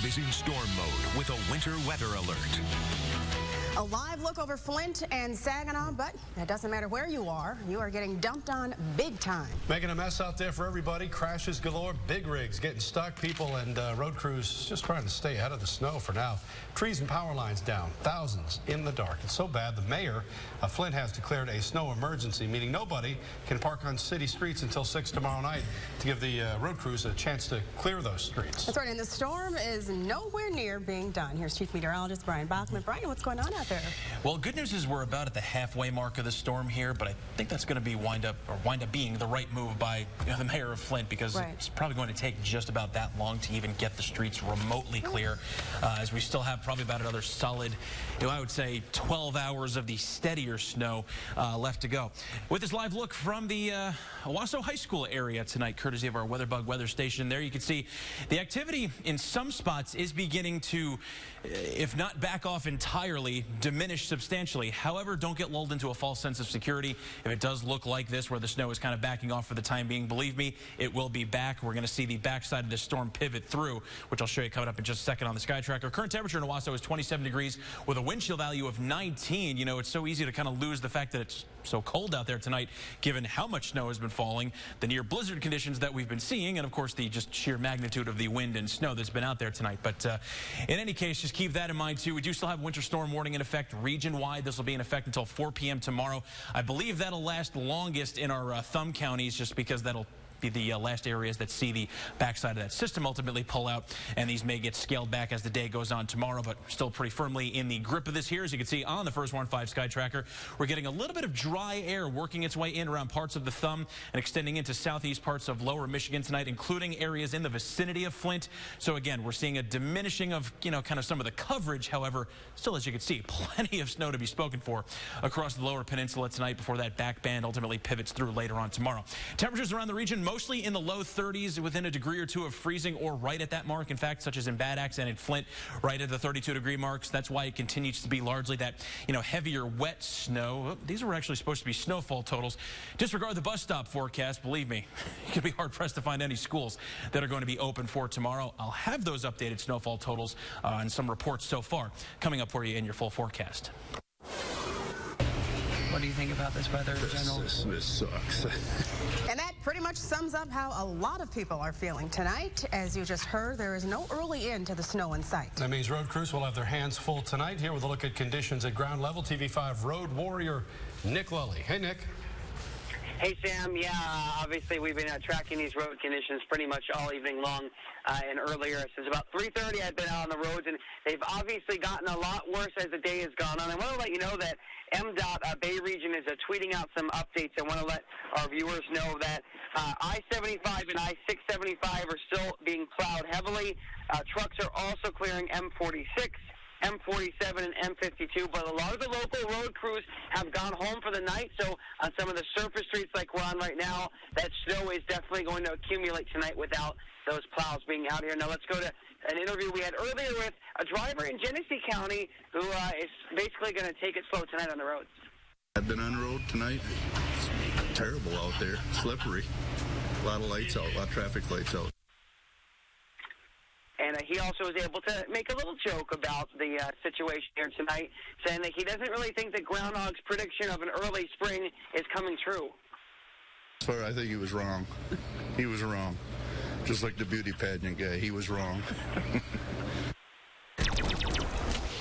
Live is in storm mode with a winter weather alert. A live look over Flint and Saginaw, but it doesn't matter where you are getting dumped on big time. Making a mess out there for everybody. Crashes galore, big rigs getting stuck, people and road crews just trying to stay ahead of the snow for now. Trees and power lines down, thousands in the dark. It's so bad the mayor of Flint has declared a snow emergency, meaning nobody can park on city streets until 6 tomorrow night to give the road crews a chance to clear those streets. That's right, and the storm is nowhere near being done. Here's Chief Meteorologist Brian Bachman. Brian, what's going on out there? Well, good news is we're about at the halfway mark of the storm here, but I think that's going to be wind up being the right move by the mayor of Flint, because it's probably going to take just about that long to even get the streets remotely clear, as we still have probably about another solid, I would say 12 hours of the steadier snow left to go. With this live look from the Owasso High School area tonight, courtesy of our WeatherBug weather station, there you can see the activity in some spots is beginning to, if not back off entirely, diminish substantially. However, don't get lulled into a false sense of security. If it does look like this, where the snow is kind of backing off for the time being, believe me, it will be back. We're going to see the backside of this storm pivot through, which I'll show you coming up in just a second on the Sky Tracker. Current temperature in Owasso is 27 degrees with a wind chill value of 19. You know, it's so easy to kind of lose the fact that it's so cold out there tonight, given how much snow has been falling, the near blizzard conditions that we've been seeing, and of course the just sheer magnitude of the wind and snow that's been out there tonight. But in any case, just keep that in mind too. We do still have winter storm warning in effect region-wide. This will be in effect until 4 p.m. tomorrow. I believe that'll last longest in our thumb counties, just because that'll be the last areas that see the backside of that system ultimately pull out, and these may get scaled back as the day goes on tomorrow, but still pretty firmly in the grip of this here. As you can see on the First Warn 5 Sky Tracker, we're getting a little bit of dry air working its way in around parts of the thumb and extending into southeast parts of lower Michigan tonight, including areas in the vicinity of Flint. So again, we're seeing a diminishing of, kind of some of the coverage. However, still, as you can see, plenty of snow to be spoken for across the lower peninsula tonight before that back band ultimately pivots through later on tomorrow. Temperatures around the region mostly in the low 30s, within a degree or two of freezing or right at that mark. In fact, such as in Bad Axe and in Flint, right at the 32-degree marks. That's why it continues to be largely that, heavier wet snow. These were actually supposed to be snowfall totals. Disregard the bus stop forecast. Believe me, you could be hard-pressed to find any schools that are going to be open for tomorrow. I'll have those updated snowfall totals and some reports so far coming up for you in your full forecast. What do you think about this weather in general? This sucks. And that pretty much sums up how a lot of people are feeling tonight. As you just heard, there is no early end to the snow in sight. That means road crews will have their hands full tonight. Here with a look at conditions at ground level, TV5 road warrior Nick Lully. Hey, Nick. Hey, Sam. Yeah, obviously we've been tracking these road conditions pretty much all evening long and earlier. Since about 3:30, I've been out on the roads, and they've obviously gotten a lot worse as the day has gone on. I want to let you know that MDOT Bay Region is tweeting out some updates. I want to let our viewers know that I-75 and I-675 are still being plowed heavily. Trucks are also clearing M46. M47 and M52, but a lot of the local road crews have gone home for the night, so on some of the surface streets like we're on right now, that snow is definitely going to accumulate tonight without those plows being out here. Now let's go to an interview we had earlier with a driver in Genesee County who is basically going to take it slow tonight on the roads. I've been on the road tonight. It's terrible out there, slippery. A lot of lights out, a lot of traffic lights out. And he also was able to make a little joke about the situation here tonight, saying that he doesn't really think that Groundhog's prediction of an early spring is coming true. I think he was wrong. He was wrong. Just like the beauty pageant guy, he was wrong.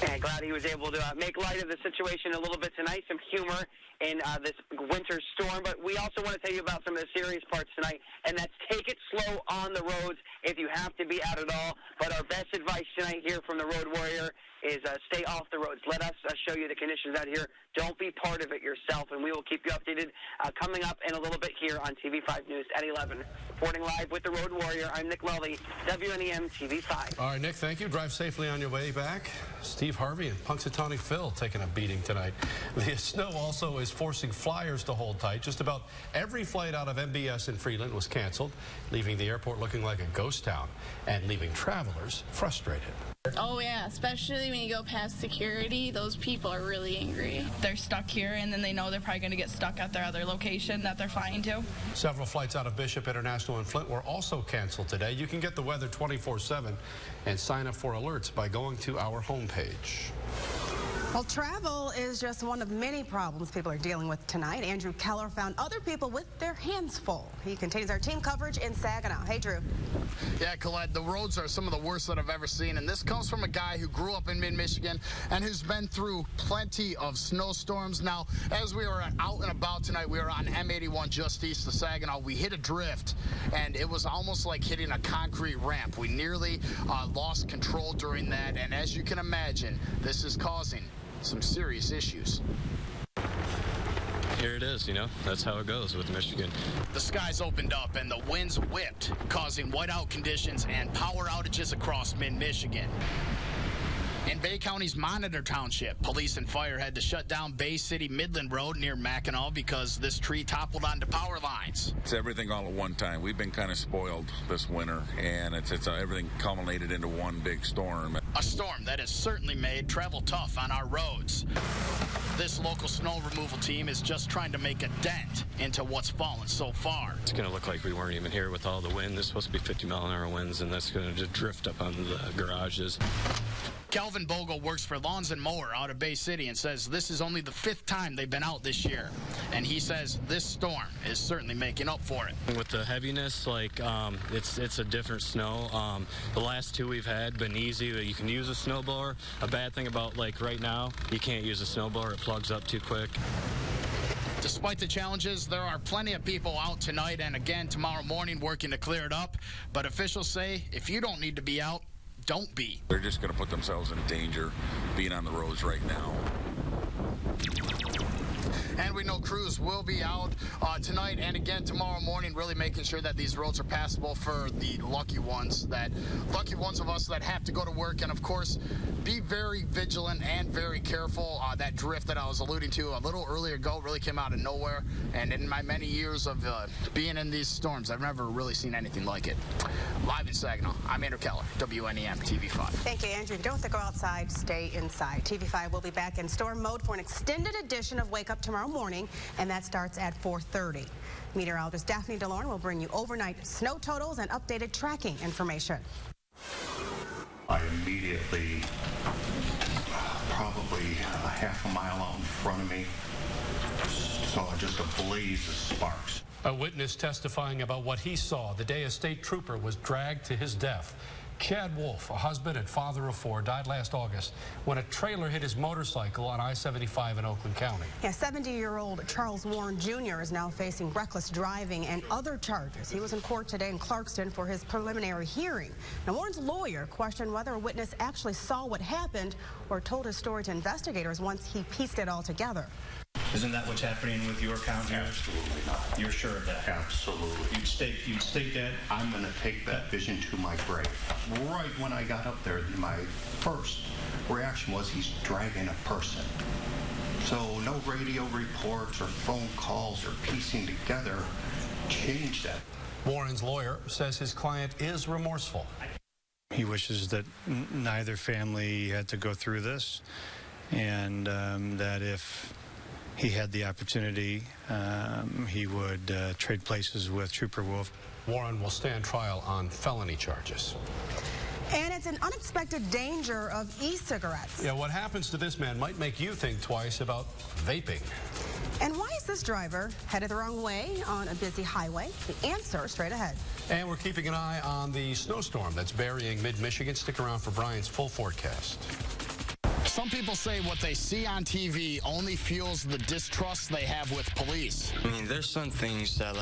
And glad he was able to make light of the situation a little bit tonight, some humor in this winter storm. But we also want to tell you about some of the serious parts tonight, and that's take it slow on the roads if you have to be out at all. But our best advice tonight here from the Road Warrior is stay off the roads. Let us show you the conditions out here. Don't be part of it yourself, and we will keep you updated coming up in a little bit here on TV5 News at 11. Reporting live with the Road Warrior, I'm Nick Lully, WNEM TV5. All right, Nick, thank you. Drive safely on your way back. Steve Harvey and Punxsutawney Phil taking a beating tonight. The snow also is forcing flyers to hold tight. Just about every flight out of MBS in Freeland was canceled, leaving the airport looking like a ghost town and leaving travelers frustrated. Oh yeah, especially when you go past security, those people are really angry. They're stuck here, and then they know they're probably going to get stuck at their other location that they're flying to. Several flights out of Bishop International Festival in Flint were also canceled today. You can get the weather 24/7 and sign up for alerts by going to our homepage. Well, travel is just one of many problems people are dealing with tonight. Andrew Keller found other people with their hands full. He continues our team coverage in Saginaw. Hey, Drew. Yeah, Colette, the roads are some of the worst that I've ever seen, and this comes from a guy who grew up in mid-Michigan and who's been through plenty of snowstorms. Now, as we were out and about tonight, we were on M81 just east of Saginaw. We hit a drift, and it was almost like hitting a concrete ramp. We nearly lost control during that, and as you can imagine, this is causing some serious issues. Here it is, that's how it goes with Michigan. The skies opened up and the winds whipped, causing whiteout conditions and power outages across mid-Michigan. In Bay County's Monitor Township, police and fire had to shut down Bay City Midland Road near Mackinac because this tree toppled onto power lines. It's everything all at one time. We've been kind of spoiled this winter, and it's everything culminated into one big storm. A storm that has certainly made travel tough on our roads. This local snow removal team is just trying to make a dent into what's fallen so far. It's going to look like we weren't even here with all the wind. There's supposed to be 50-mile-an-hour winds, and that's going to just drift up onto the garages. Calvin Bogle works for Lawns and Mower out of Bay City and says this is only the 5th time they've been out this year. And he says this storm is certainly making up for it. With the heaviness, it's a different snow. The last 2 we've had been easy. You can use a snowblower. A bad thing about right now, you can't use a snowblower. It plugs up too quick. Despite the challenges, there are plenty of people out tonight and again tomorrow morning working to clear it up. But officials say if you don't need to be out, don't be. They're just going to put themselves in danger being on the roads right now. And we know crews will be out tonight and again tomorrow morning, really making sure that these roads are passable for the lucky ones of us that have to go to work. And of course, be very vigilant and very careful. That drift that I was alluding to a little earlier ago really came out of nowhere. And in my many years of being in these storms, I've never really seen anything like it. Live in Saginaw, I'm Andrew Keller, WNEM TV5. Thank you, Andrew. If you don't have to go outside, stay inside. TV5 will be back in storm mode for an extended edition of Wake Up tomorrow morning, and that starts at 4:30. Meteorologist Daphne DeLorme will bring you overnight snow totals and updated tracking information. I immediately, probably a half a mile out in front of me, saw just a blaze of sparks. A witness testifying about what he saw the day a state trooper was dragged to his death. Chad Wolf, a husband and father of 4, died last August when a trailer hit his motorcycle on I-75 in Oakland County. Yeah, 70-year-old Charles Warren Jr. is now facing reckless driving and other charges. He was in court today in Clarkston for his preliminary hearing. Now, Warren's lawyer questioned whether a witness actually saw what happened or told his story to investigators once he pieced it all together. Isn't that what's happening with your account here? Absolutely not. You're sure of that? Absolutely. You'd state that? I'm going to take that vision to my grave. Right when I got up there, my first reaction was he's dragging a person. So no radio reports or phone calls or piecing together changed that. Warren's lawyer says his client is remorseful. He wishes that neither family had to go through this, and that if he had the opportunity, he would trade places with Trooper Wolf. Warren will stand trial on felony charges. And it's an unexpected danger of e-cigarettes. Yeah, what happens to this man might make you think twice about vaping. And why is this driver headed the wrong way on a busy highway? The answer straight ahead. And we're keeping an eye on the snowstorm that's burying mid-Michigan. Stick around for Brian's full forecast. Some people say what they see on TV only fuels the distrust they have with police. I mean, there's some things that,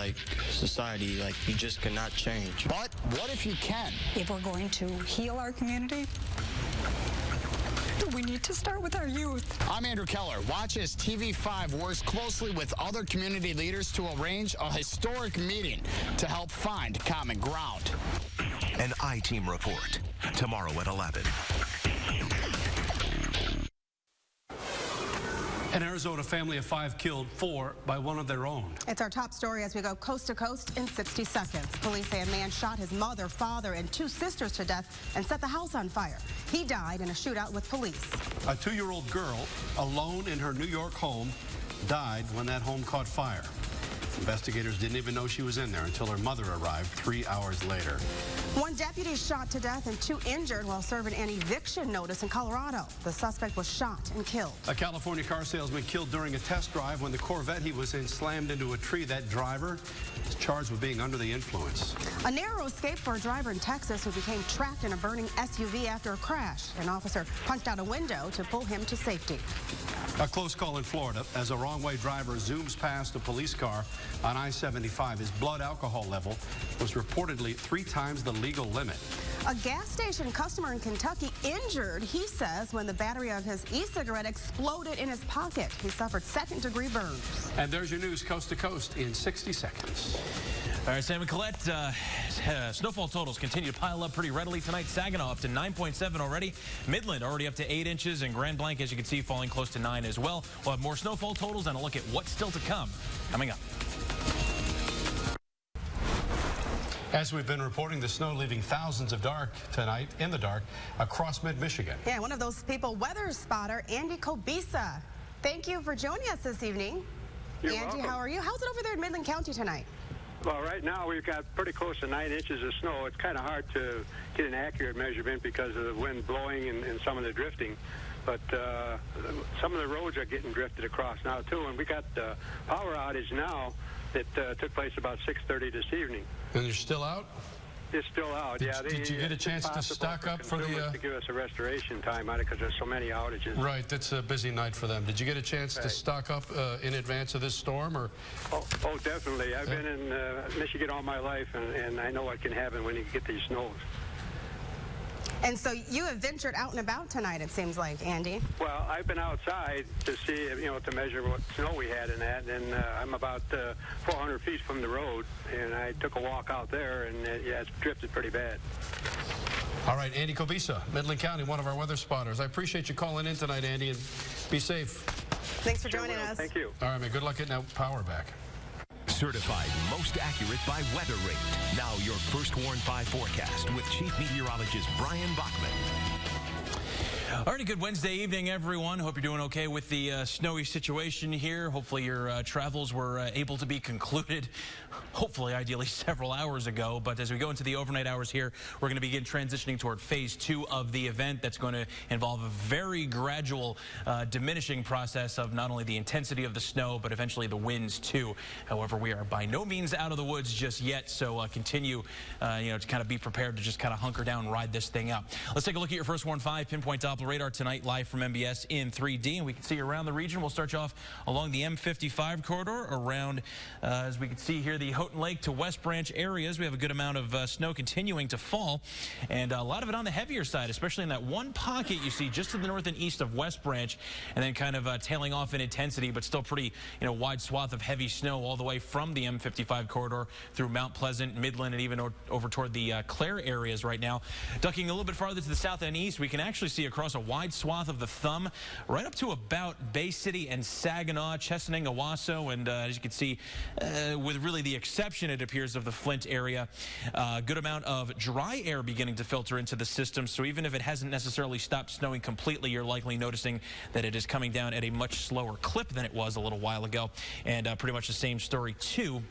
society, you just cannot change. But what if you can? If we're going to heal our community, we need to start with our youth. I'm Andrew Keller. Watch as TV5 works closely with other community leaders to arrange a historic meeting to help find common ground. An I-Team report tomorrow at 11. An Arizona family of 5 killed, 4 by one of their own. It's our top story as we go coast to coast in 60 seconds. Police say a man shot his mother, father, and 2 sisters to death and set the house on fire. He died in a shootout with police. A 2-year-old girl, alone in her New York home, died when that home caught fire. Investigators didn't even know she was in there until her mother arrived 3 hours later. One deputy shot to death and 2 injured while serving an eviction notice in Colorado. The suspect was shot and killed. A California car salesman killed during a test drive when the Corvette he was in slammed into a tree. That driver is charged with being under the influence. A narrow escape for a driver in Texas who became trapped in a burning SUV after a crash. An officer punched out a window to pull him to safety. A close call in Florida as a wrong-way driver zooms past a police car on I-75. His blood alcohol level was reportedly 3 times the legal limit. A gas station customer in Kentucky injured, he says, when the battery of his e-cigarette exploded in his pocket. He suffered second-degree burns. And there's your news coast to coast in 60 seconds. All right, Sam and Colette, snowfall totals continue to pile up pretty readily tonight. Saginaw up to 9.7 already. Midland already up to 8 inches. And Grand Blanc, as you can see, falling close to 9 as well. We'll have more snowfall totals and a look at what's still to come coming up. As we've been reporting, the snow leaving thousands of in the dark across mid-Michigan. Yeah, one of those people, weather spotter Andy Kobisa. Thank you for joining us this evening. You're Andy, welcome. how are you? How's it over there in Midland County tonight? Well, right now we've got pretty close to 9 inches of snow. It's kind of hard to get an accurate measurement because of the wind blowing and some of the drifting. But some of the roads are getting drifted across now, too. And we got power outage now that took place about 6:30 this evening. And you're still out? It's still out, Did you get a chance to stock up for the... to give us a restoration time on it because there's so many outages. Right, that's a busy night for them. Did you get a chance to stock up in advance of this storm? Or? Oh, definitely. I've been in Michigan all my life, and I know what can happen when you get these snows. And so you have ventured out and about tonight, it seems like, Andy. Well, I've been outside to see, to measure what snow we had in that, and I'm about 400 feet from the road, and I took a walk out there, and yeah, it's drifted pretty bad. All right, Andy Kobisa, Midland County, one of our weather spotters. I appreciate you calling in tonight, Andy, and be safe. Thanks for joining us. Thank you. All right, man, good luck getting that power back. Certified most accurate by Weather Rate. Now your First Warn 5 forecast with Chief Meteorologist Brian Bachman. All right, good Wednesday evening, everyone. Hope you're doing okay with the snowy situation here. Hopefully your travels were able to be concluded, hopefully, ideally, several hours ago. But as we go into the overnight hours here, we're going to begin transitioning toward phase 2 of the event. That's going to involve a very gradual diminishing process of not only the intensity of the snow, but eventually the winds, too. However, we are by no means out of the woods just yet, so continue to kind of be prepared to just kind of hunker down and ride this thing out. Let's take a look at your First Warn 5 pinpoint Doppler radar tonight, live from MBS in 3D, and we can see around the region. We'll start you off along the M55 corridor around, as we can see here, the Houghton Lake to West Branch areas. We have a good amount of snow continuing to fall, and a lot of it on the heavier side, especially in that one pocket you see just to the north and east of West Branch, and then kind of tailing off in intensity, but still pretty wide swath of heavy snow all the way from the M55 corridor through Mount Pleasant, Midland, and even over toward the Clare areas right now. Ducking a little bit farther to the south and east, we can actually see across a wide swath of the thumb right up to about Bay City and Saginaw, Chesaning, Owasso, and as you can see, with really the exception, it appears, of the Flint area, a good amount of dry air beginning to filter into the system. So even if it hasn't necessarily stopped snowing completely, you're likely noticing that it is coming down at a much slower clip than it was a little while ago. And pretty much the same story too.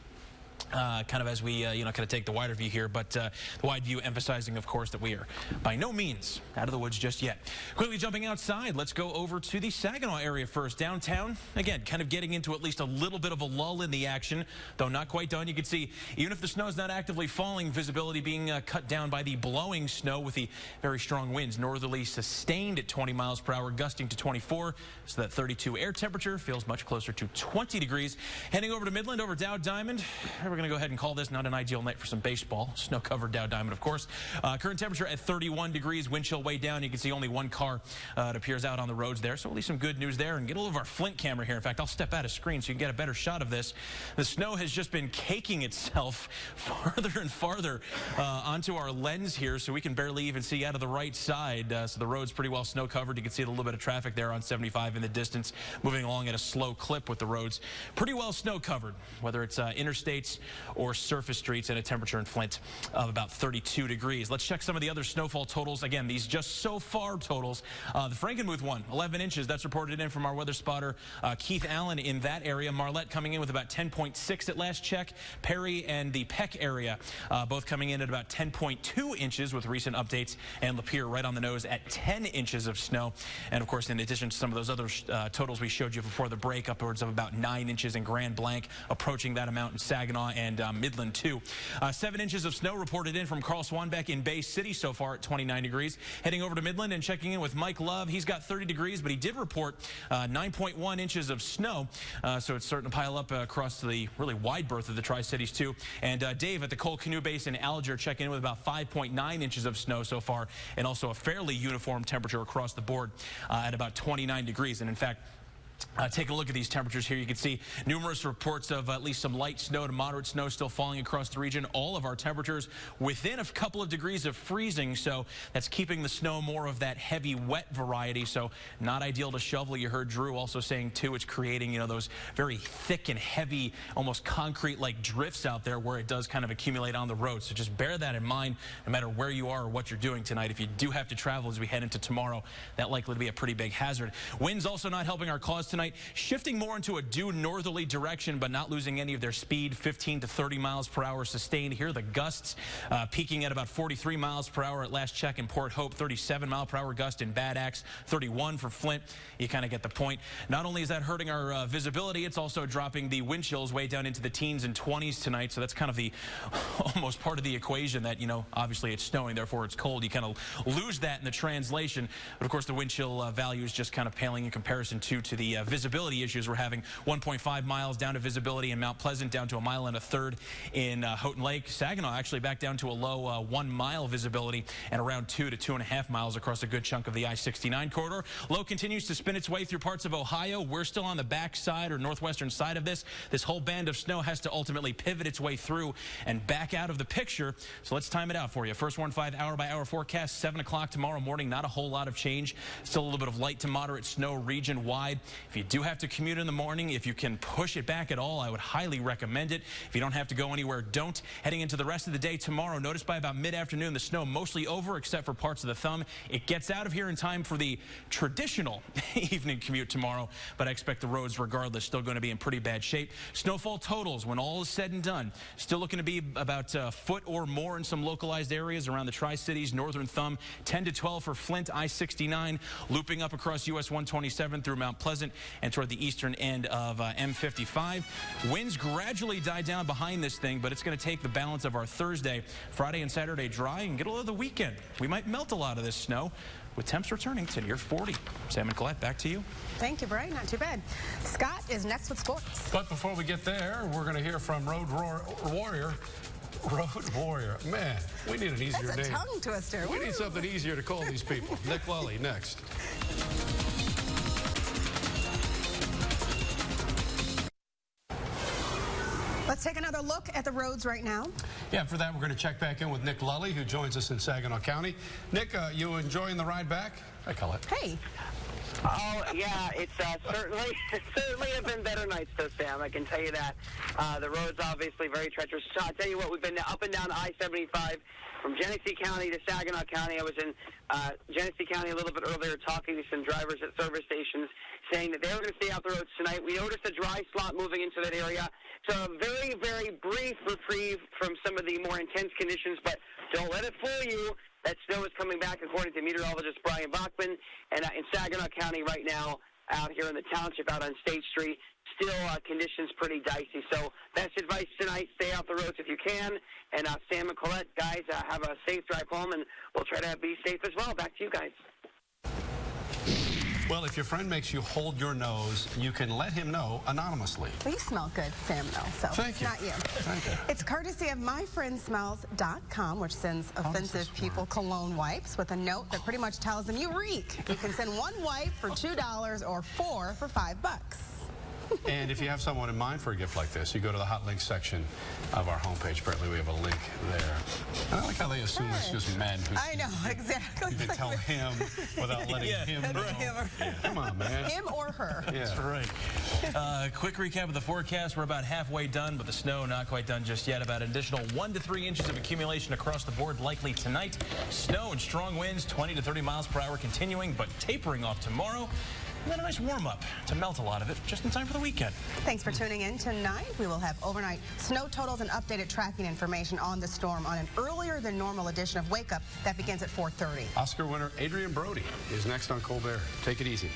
Kind of as we, kind of take the wider view here, but the wide view emphasizing, of course, that we are by no means out of the woods just yet. Quickly jumping outside, let's go over to the Saginaw area first. Downtown, again, kind of getting into at least a little bit of a lull in the action, though not quite done. You can see, even if the snow is not actively falling, visibility being cut down by the blowing snow with the very strong winds, northerly sustained at 20 miles per hour, gusting to 24, so that 32 air temperature feels much closer to 20 degrees. Heading over to Midland, over Dow Diamond. We're going to go ahead and call this not an ideal night for some baseball. Snow-covered Dow Diamond, of course. Current temperature at 31 degrees, wind chill way down. You can see only one car it appears out on the roads there, so at least some good news there. And get a little of our Flint camera here. In fact, I'll step out of screen so you can get a better shot of this. The snow has just been caking itself farther and farther onto our lens here, so we can barely even see out of the right side. So the road's pretty well snow-covered. You can see a little bit of traffic there on 75 in the distance, moving along at a slow clip with the roads. Pretty well snow-covered, whether it's interstates, or surface streets, and a temperature in Flint of about 32 degrees. Let's check some of the other snowfall totals. Again, these just so far totals. The Frankenmuth one, 11 inches. That's reported in from our weather spotter, Keith Allen, in that area. Marlette coming in with about 10.6 at last check. Perry and the Peck area both coming in at about 10.2 inches with recent updates, and Lapeer right on the nose at 10 inches of snow. And of course, in addition to some of those other totals we showed you before the break, upwards of about 9 inches in Grand Blanc, approaching that amount in Saginaw and Midland too. 7 inches of snow reported in from Carl Swanbeck in Bay City so far at 29 degrees. Heading over to Midland and checking in with Mike Love. He's got 30 degrees, but he did report 9.1 inches of snow, so it's starting to pile up across the really wide berth of the Tri-Cities too. And Dave at the Cole Canoe Base in Alger checking in with about 5.9 inches of snow so far, and also a fairly uniform temperature across the board at about 29 degrees. And in fact, taking a look at these temperatures here, you can see numerous reports of at least some light snow to moderate snow still falling across the region. All of our temperatures within a couple of degrees of freezing, so that's keeping the snow more of that heavy wet variety, so not ideal to shovel. You heard Drew also saying too, it's creating, you know, those very thick and heavy, almost concrete like drifts out there where it does kind of accumulate on the road. So just bear that in mind no matter where you are or what you're doing tonight. If you do have to travel as we head into tomorrow, that likely to be a pretty big hazard. Winds also not helping our cause tonight, shifting more into a due northerly direction, but not losing any of their speed. 15 to 30 miles per hour sustained here. The gusts peaking at about 43 miles per hour at last check in Port Hope. 37 mile per hour gust in Bad Axe. 31 for Flint. You kind of get the point. Not only is that hurting our visibility, it's also dropping the wind chills way down into the teens and 20s tonight. So that's kind of the almost part of the equation that, you know, obviously it's snowing, therefore it's cold. You kind of lose that in the translation. But of course the wind chill value is just kind of paling in comparison to the visibility issues we're having. 1.5 miles down to visibility in Mount Pleasant, down to a mile and a third in Houghton Lake. Saginaw actually back down to a low 1 mile visibility and around 2 to 2.5 miles across a good chunk of the I-69 corridor. Low continues to spin its way through parts of Ohio. We're still on the back side or northwestern side of this. This whole band of snow has to ultimately pivot its way through and back out of the picture. So let's time it out for you. First Warn 5 hour-by-hour forecast, 7 o'clock tomorrow morning. Not a whole lot of change. Still a little bit of light to moderate snow region-wide. If you do have to commute in the morning, if you can push it back at all, I would highly recommend it. If you don't have to go anywhere, don't. Heading into the rest of the day tomorrow, notice by about mid-afternoon, the snow mostly over except for parts of the thumb. It gets out of here in time for the traditional evening commute tomorrow, but I expect the roads, regardless, still going to be in pretty bad shape. Snowfall totals, when all is said and done, still looking to be about a foot or more in some localized areas around the Tri-Cities, northern thumb. 10 to 12 for Flint, I-69, looping up across US 127 through Mount Pleasant and toward the eastern end of M55. Winds gradually die down behind this thing, but it's going to take the balance of our Thursday, Friday, and Saturday dry and get a little of the weekend. We might melt a lot of this snow with temps returning to near 40. Sam and Colette, back to you. Thank you, Brian. Not too bad. Scott is next with sports. But before we get there, we're going to hear from Road Warrior. Man, we need an easier name. That's a tongue twister. We need something easier to call these people. Nick Lully, next. Let's take another look at the roads right now. Yeah, for that, we're going to check back in with Nick Lully, who joins us in Saginaw County. Nick, you enjoying the ride back? Hi, Colette. Hey. Oh, yeah, it's certainly have been better nights, though, Sam. I can tell you that. The road's obviously very treacherous. So I'll tell you what, we've been up and down I-75 from Genesee County to Saginaw County. I was in Genesee County a little bit earlier talking to some drivers at service stations saying that they were going to stay out the roads tonight. We noticed a dry slot moving into that area. So a very, very brief reprieve from some of the more intense conditions, but don't let it fool you. That snow is coming back, according to meteorologist Brian Bachman. And in Saginaw County right now, out here in the township, out on State Street, still conditions pretty dicey. So best advice tonight, stay off the roads if you can. And Sam and Colette, guys, have a safe drive home, and we'll try to be safe as well. Back to you guys. Well, if your friend makes you hold your nose, you can let him know anonymously. Well, you smell good, Sam, though, so thank you. Not you. Thank you. It's courtesy of myfriendsmells.com, which sends offensive people cologne wipes with a note that pretty much tells them you reek. You can send one wipe for $2 or 4 for $5. And if you have someone in mind for a gift like this, you go to the hot links section of our homepage. Apparently, we have a link there. And I like how they assume it's just men. I know, exactly. You can tell him without letting him know. Come on, man. Him or her. Yeah. That's right. Quick recap of the forecast. We're about halfway done, but the snow not quite done just yet. About an additional 1 to 3 inches of accumulation across the board likely tonight. Snow and strong winds, 20 to 30 miles per hour continuing, but tapering off tomorrow. And then a nice warm-up to melt a lot of it just in time for the weekend. Thanks for tuning in tonight. We will have overnight snow totals and updated tracking information on the storm on an earlier than normal edition of Wake Up that begins at 4:30. Oscar winner Adrian Brody is next on Colbert. Take it easy.